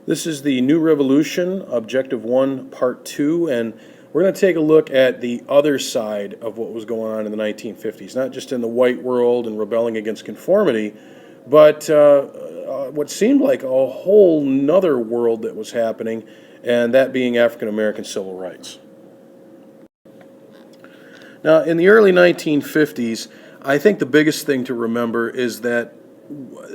This is the New Revolution, Objective 1, Part 2, and we're going to take a look at the other side of what was going on in the 1950s, not just in the white world and rebelling against conformity, but what seemed like a whole nother world that was happening, and that being African American civil rights. Now, in the early 1950s, I think the biggest thing to remember is that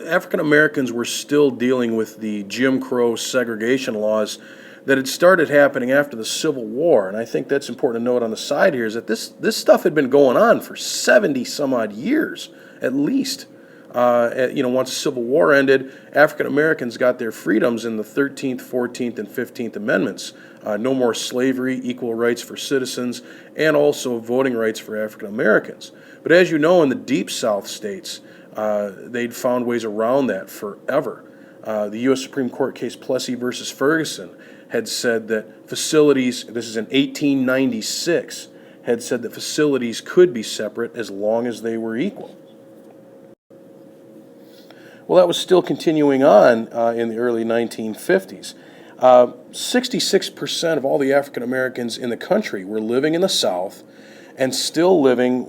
African Americans were still dealing with the Jim Crow segregation laws that had started happening after the Civil War. And I think that's important to note on the side here is that this stuff had been going on for 70 some odd years, at least. Once the Civil War ended, African Americans got their freedoms in the 13th, 14th, and 15th Amendments. No more slavery, equal rights for citizens, and also voting rights for African Americans. But as you know, in the Deep South states, they'd found ways around that forever. The U.S. Supreme Court case Plessy versus Ferguson had said that facilities, this is in 1896, had said that facilities could be separate as long as they were equal. Well, that was still continuing on in the early 1950s. 66% of all the African Americans in the country were living in the South and still living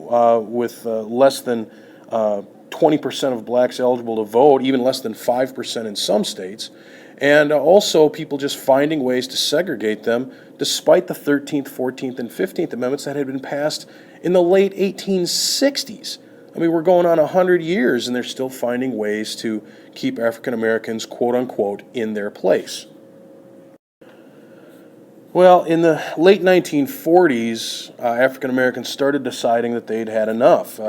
with less than 20% of blacks eligible to vote, even less than 5% in some states, and also people just finding ways to segregate them despite the 13th, 14th, and 15th Amendments that had been passed in the late 1860s. I mean, we're going on 100 years and they're still finding ways to keep African Americans, quote unquote, in their place. Well, in the late 1940s, African Americans started deciding that they'd had enough.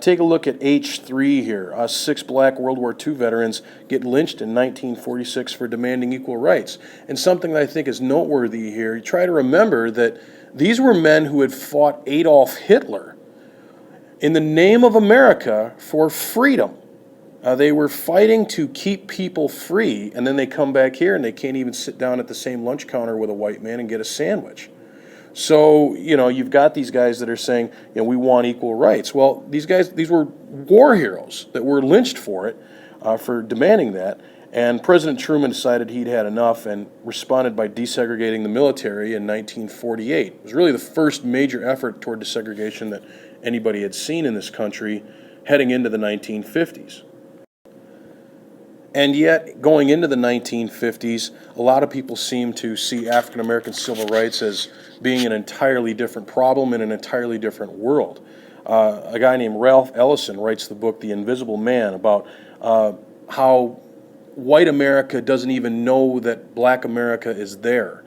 Take a look at H3 here. 6 black World War II veterans get lynched in 1946 for demanding equal rights. And something that I think is noteworthy here, you try to remember that these were men who had fought Adolf Hitler in the name of America for freedom. They were fighting to keep people free, and then they come back here and they can't even sit down at the same lunch counter with a white man and get a sandwich. So, you've got these guys that are saying, we want equal rights. Well, these were war heroes that were lynched for it, for demanding that. And President Truman decided he'd had enough and responded by desegregating the military in 1948. It was really the first major effort toward desegregation that anybody had seen in this country heading into the 1950s. And yet, going into the 1950s, a lot of people seem to see African American civil rights as being an entirely different problem in an entirely different world. A guy named Ralph Ellison writes the book The Invisible Man about how white America doesn't even know that black America is there.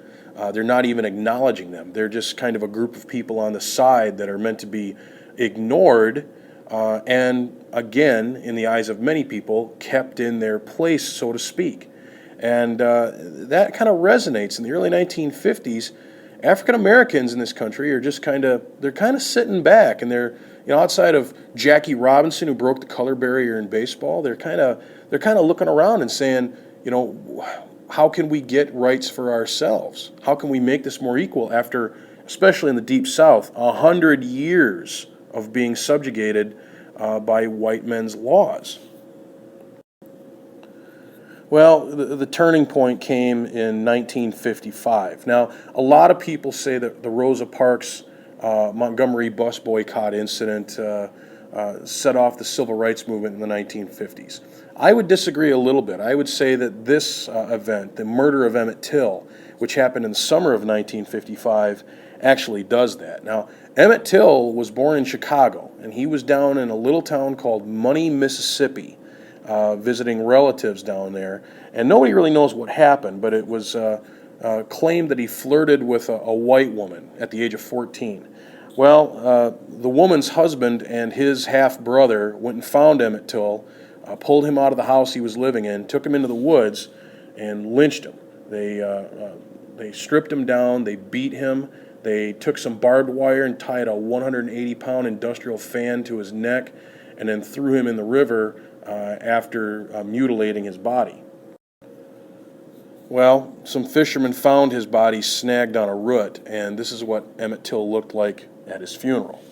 They're not even acknowledging them. They're just kind of a group of people on the side that are meant to be ignored and again, in the eyes of many people, kept in their place, so to speak. And that kind of resonates. In the early 1950s, African Americans in this country are just they're kind of sitting back, and they're, outside of Jackie Robinson, who broke the color barrier in baseball, they're kind of looking around and saying, how can we get rights for ourselves? How can we make this more equal after, especially in the Deep South, 100 years of being subjugated by white men's laws? Well, the turning point came in 1955. Now, a lot of people say that the Rosa Parks Montgomery Bus boycott incident set off the civil rights movement in the 1950s. I would disagree a little bit. I would say that this event, the murder of Emmett Till, which happened in the summer of 1955, actually does that. Now, Emmett Till was born in Chicago, and he was down in a little town called Money, Mississippi, visiting relatives down there. And nobody really knows what happened, but it was claimed that he flirted with a white woman at the age of 14. Well, the woman's husband and his half-brother went and found Emmett Till, pulled him out of the house he was living in, took him into the woods, and lynched him. They stripped him down, they beat him, they took some barbed wire and tied a 180-pound industrial fan to his neck, and then threw him in the river after mutilating his body. Well, some fishermen found his body snagged on a root, and this is what Emmett Till looked like at his funeral.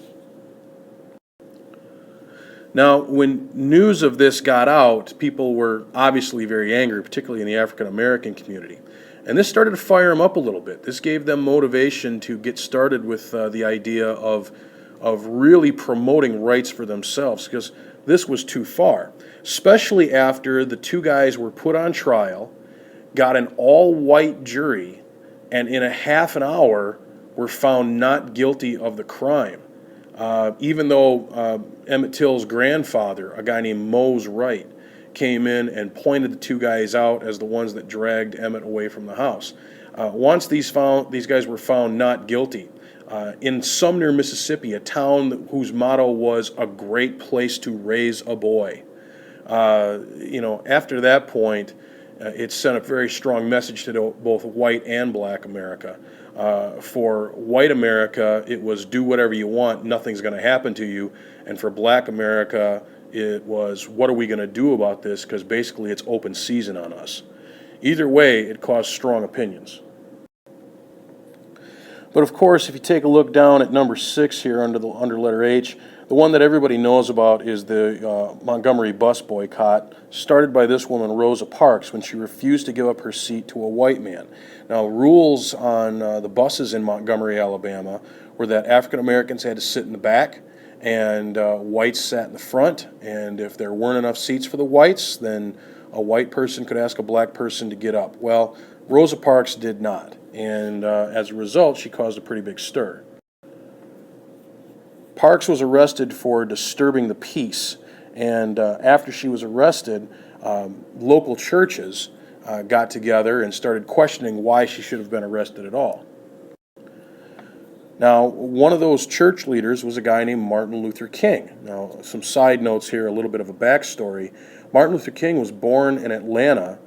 Now, when news of this got out, people were obviously very angry, particularly in the African American community. And this started to fire them up a little bit. This gave them motivation to get started with the idea of really promoting rights for themselves, because this was too far, especially after the two guys were put on trial, got an all-white jury, and in a half an hour were found not guilty of the crime. Even though Emmett Till's grandfather, a guy named Mose Wright, came in and pointed the two guys out as the ones that dragged Emmett away from the house. Once these guys were found not guilty, in Sumner, Mississippi, a town whose motto was "a great place to raise a boy." After that point, it sent a very strong message to both white and black America. For white America, it was do whatever you want, nothing's going to happen to you. And for black America, it was what are we going to do about this, because basically it's open season on us. Either way, it caused strong opinions. But of course, if you take a look down at number 6 here under letter H, the one that everybody knows about is the Montgomery Bus boycott, started by this woman, Rosa Parks, when she refused to give up her seat to a white man. Now, rules on the buses in Montgomery, Alabama, were that African Americans had to sit in the back, and whites sat in the front, and if there weren't enough seats for the whites, then a white person could ask a black person to get up. Well, Rosa Parks did not, and as a result, she caused a pretty big stir. Parks was arrested for disturbing the peace, and after she was arrested, local churches got together and started questioning why she should have been arrested at all. Now, one of those church leaders was a guy named Martin Luther King. Now, some side notes here, a little bit of a backstory. Martin Luther King was born in Atlanta.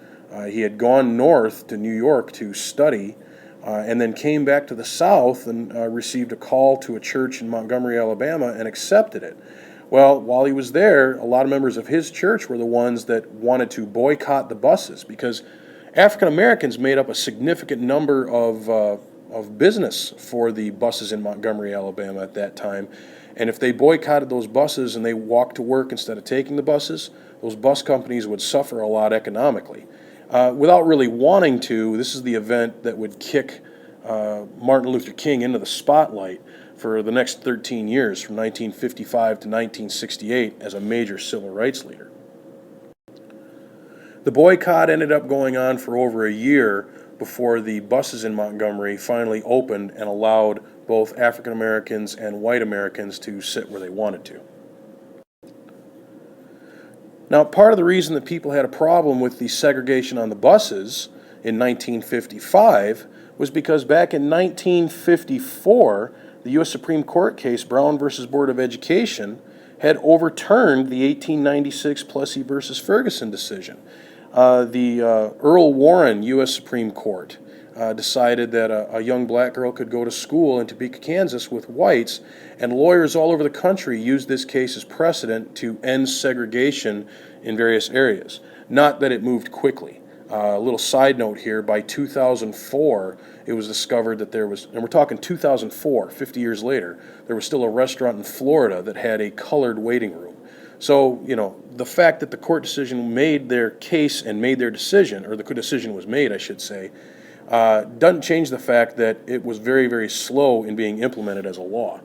He had gone north to New York to study, and then came back to the South and received a call to a church in Montgomery, Alabama, and accepted it. Well, while he was there, a lot of members of his church were the ones that wanted to boycott the buses, because African Americans made up a significant number of business for the buses in Montgomery, Alabama at that time. And if they boycotted those buses and they walked to work instead of taking the buses, those bus companies would suffer a lot economically. Without really wanting to, this is the event that would kick Martin Luther King into the spotlight for the next 13 years, from 1955 to 1968, as a major civil rights leader. The boycott ended up going on for over a year before the buses in Montgomery finally opened and allowed both African Americans and white Americans to sit where they wanted to. Now, part of the reason that people had a problem with the segregation on the buses in 1955 was because back in 1954, the U.S. Supreme Court case, Brown versus Board of Education, had overturned the 1896 Plessy versus Ferguson decision. The Earl Warren U.S. Supreme Court decided that a young black girl could go to school in Topeka, Kansas with whites, and lawyers all over the country used this case as precedent to end segregation in various areas. Not that it moved quickly. A little side note here, by 2004, it was discovered that there was, and we're talking 2004, 50 years later, there was still a restaurant in Florida that had a colored waiting room. So, the fact that the court decision made their case and made their decision, or the decision was made, I should say, doesn't change the fact that it was very, very slow in being implemented as a law.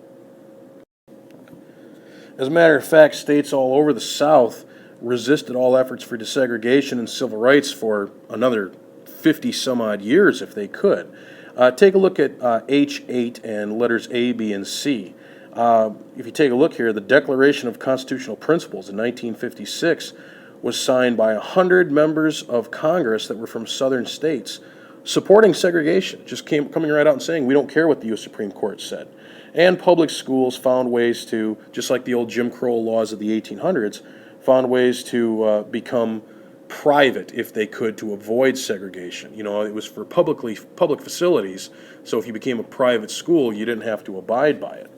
As a matter of fact, states all over the South resisted all efforts for desegregation and civil rights for another 50 some odd years if they could. Take a look at H8 and letters A, B, and C. If you take a look here, the Declaration of Constitutional Principles in 1956 was signed by 100 members of Congress that were from southern states, supporting segregation, just coming right out and saying, we don't care what the U.S. Supreme Court said. And public schools found ways to, just like the old Jim Crow laws of the 1800s, found ways to become private if they could, to avoid segregation. It was for public facilities, so if you became a private school, you didn't have to abide by it.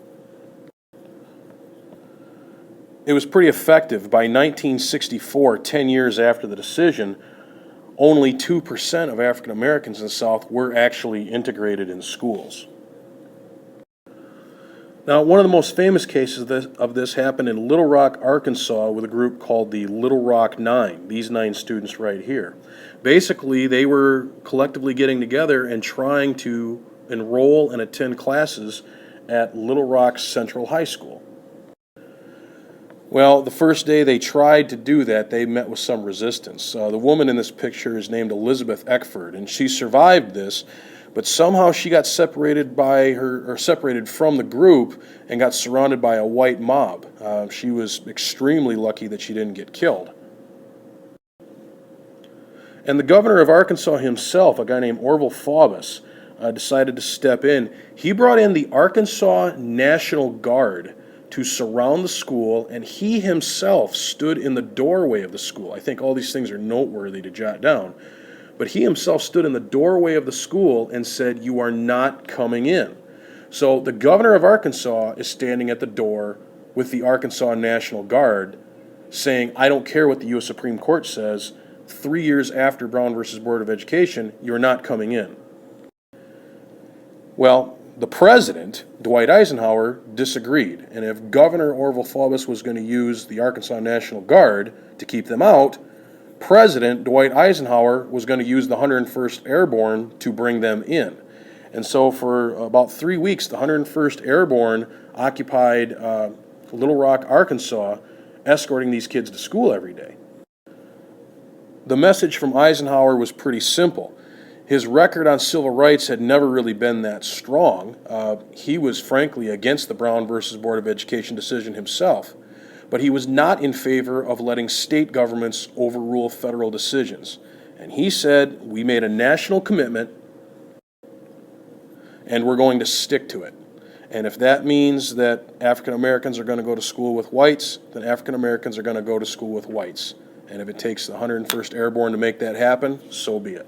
It was pretty effective. By 1964, 10 years after the decision, only 2% of African Americans in the South were actually integrated in schools. Now, one of the most famous cases of this happened in Little Rock, Arkansas, with a group called the Little Rock Nine, these 9 students right here. Basically, they were collectively getting together and trying to enroll and attend classes at Little Rock Central High School. Well, the first day they tried to do that, they met with some resistance. The woman in this picture is named Elizabeth Eckford, and she survived this, but somehow she got separated separated from the group and got surrounded by a white mob. She was extremely lucky that she didn't get killed. And the governor of Arkansas himself, a guy named Orval Faubus, decided to step in. He brought in the Arkansas National Guard to surround the school, and he himself stood in the doorway of the school. I think all these things are noteworthy to jot down. But he himself stood in the doorway of the school and said, "You are not coming in." So the governor of Arkansas is standing at the door with the Arkansas National Guard saying, "I don't care what the U.S. Supreme Court says. 3 years after Brown versus Board of Education, you're not coming in." Well, the president, Dwight Eisenhower, disagreed. And if Governor Orval Faubus was going to use the Arkansas National Guard to keep them out, President Dwight Eisenhower was going to use the 101st Airborne to bring them in. And so for about 3 weeks, the 101st Airborne occupied Little Rock, Arkansas, escorting these kids to school every day. The message from Eisenhower was pretty simple. His record on civil rights had never really been that strong. He was frankly against the Brown versus Board of Education decision himself. But he was not in favor of letting state governments overrule federal decisions. And he said, we made a national commitment and we're going to stick to it. And if that means that African Americans are going to go to school with whites, then African Americans are going to go to school with whites. And if it takes the 101st Airborne to make that happen, so be it.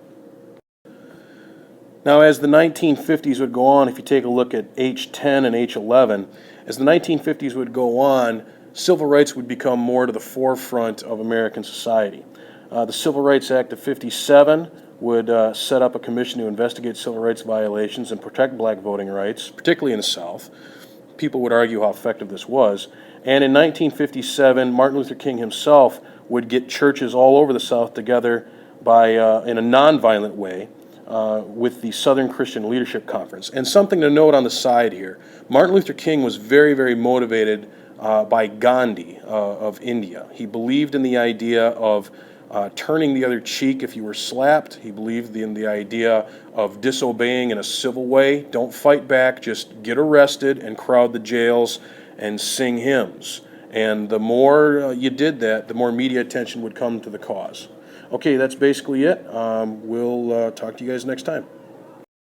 Now, as the 1950s would go on, if you take a look at H10 and H11, as the 1950s would go on, civil rights would become more to the forefront of American society. The Civil Rights Act of '57 would set up a commission to investigate civil rights violations and protect black voting rights, particularly in the South. People would argue how effective this was. And in 1957, Martin Luther King himself would get churches all over the South together in a nonviolent way with the Southern Christian Leadership Conference. And something to note on the side here, Martin Luther King was very, very motivated by Gandhi of India. He believed in the idea of turning the other cheek if you were slapped. He believed in the idea of disobeying in a civil way. Don't fight back, just get arrested and crowd the jails and sing hymns. And the more you did that, the more media attention would come to the cause. Okay, that's basically it. We'll talk to you guys next time.